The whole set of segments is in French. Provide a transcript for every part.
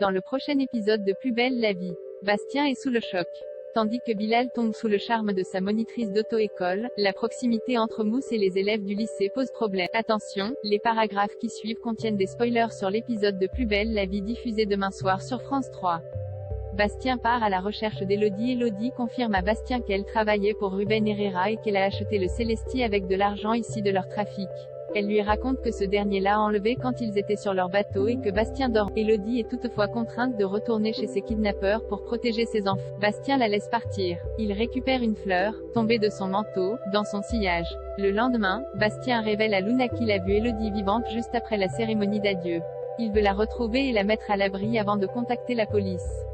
Dans le prochain épisode de Plus belle la vie, Bastien est sous le choc. Tandis que Bilal tombe sous le charme de sa monitrice d'auto-école, la proximité entre Mousse et les élèves du lycée pose problème. Attention, les paragraphes qui suivent contiennent des spoilers sur l'épisode de Plus belle la vie diffusé demain soir sur France 3. Bastien part à la recherche d'Elodie. Elodie confirme à Bastien qu'elle travaillait pour Ruben Herrera et qu'elle a acheté le Célesti avec de l'argent issu de leur trafic. Elle lui raconte que ce dernier l'a enlevé quand ils étaient sur leur bateau et que Bastien dort. Elodie est toutefois contrainte de retourner chez ses kidnappeurs pour protéger ses enfants. Bastien la laisse partir. Il récupère une fleur, tombée de son manteau, dans son sillage. Le lendemain, Bastien révèle à Luna qu'il a vu Elodie vivante juste après la cérémonie d'adieu. Il veut la retrouver et la mettre à l'abri avant de contacter la police.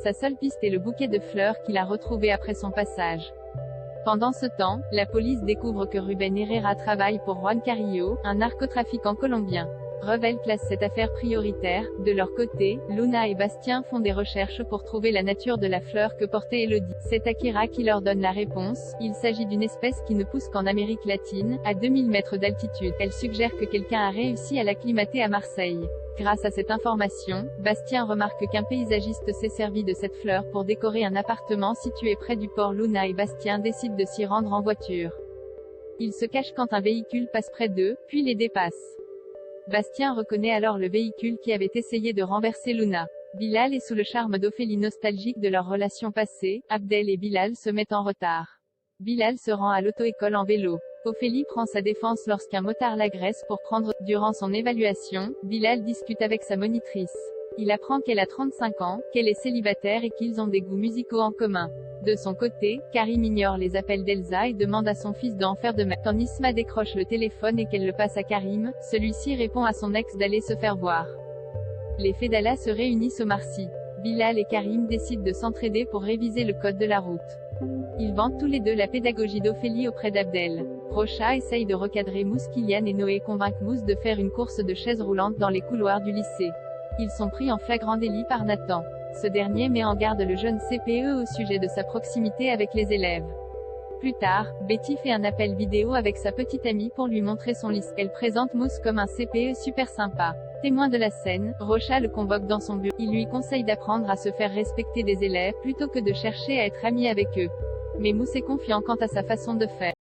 Sa seule piste est le bouquet de fleurs qu'il a retrouvé après son passage. Pendant ce temps, la police découvre que Ruben Herrera travaille pour Juan Carrillo, un narcotrafiquant colombien. Revel classe cette affaire prioritaire. De leur côté, Luna et Bastien font des recherches pour trouver la nature de la fleur que portait Elodie. C'est Akira qui leur donne la réponse. Il s'agit d'une espèce qui ne pousse qu'en Amérique latine, à 2000 mètres d'altitude. Elle suggère que quelqu'un a réussi à l'acclimater à Marseille. Grâce à cette information, Bastien remarque qu'un paysagiste s'est servi de cette fleur pour décorer un appartement situé près du port. Luna et Bastien décident de s'y rendre en voiture. Ils se cachent quand un véhicule passe près d'eux, puis les dépasse. Bastien reconnaît alors le véhicule qui avait essayé de renverser Luna. Bilal est sous le charme d'Ophélie, nostalgique de leur relation passée. Abdel et Bilal se mettent en retard. Bilal se rend à l'auto-école en vélo. Ophélie prend sa défense lorsqu'un motard l'agresse pour prendre. Durant son évaluation, Bilal discute avec sa monitrice. Il apprend qu'elle a 35 ans, qu'elle est célibataire et qu'ils ont des goûts musicaux en commun. De son côté, Karim ignore les appels d'Elsa et demande à son fils d'en faire de même. Quand Nisma décroche le téléphone et qu'elle le passe à Karim, celui-ci répond à son ex d'aller se faire voir. Les Fedala se réunissent au Marcy. Bilal et Karim décident de s'entraider pour réviser le code de la route. Ils vantent tous les deux la pédagogie d'Ophélie auprès d'Abdel. Rocha essaye de recadrer Mousse. Kylian et Noé convainquent Mousse de faire une course de chaises roulantes dans les couloirs du lycée. Ils sont pris en flagrant délit par Nathan. Ce dernier met en garde le jeune CPE au sujet de sa proximité avec les élèves. Plus tard, Betty fait un appel vidéo avec sa petite amie pour lui montrer son lycée. Elle présente Mousse comme un CPE super sympa. Témoin de la scène, Rocha le convoque dans son bureau. Il lui conseille d'apprendre à se faire respecter des élèves plutôt que de chercher à être ami avec eux. Mais Mousse est confiant quant à sa façon de faire.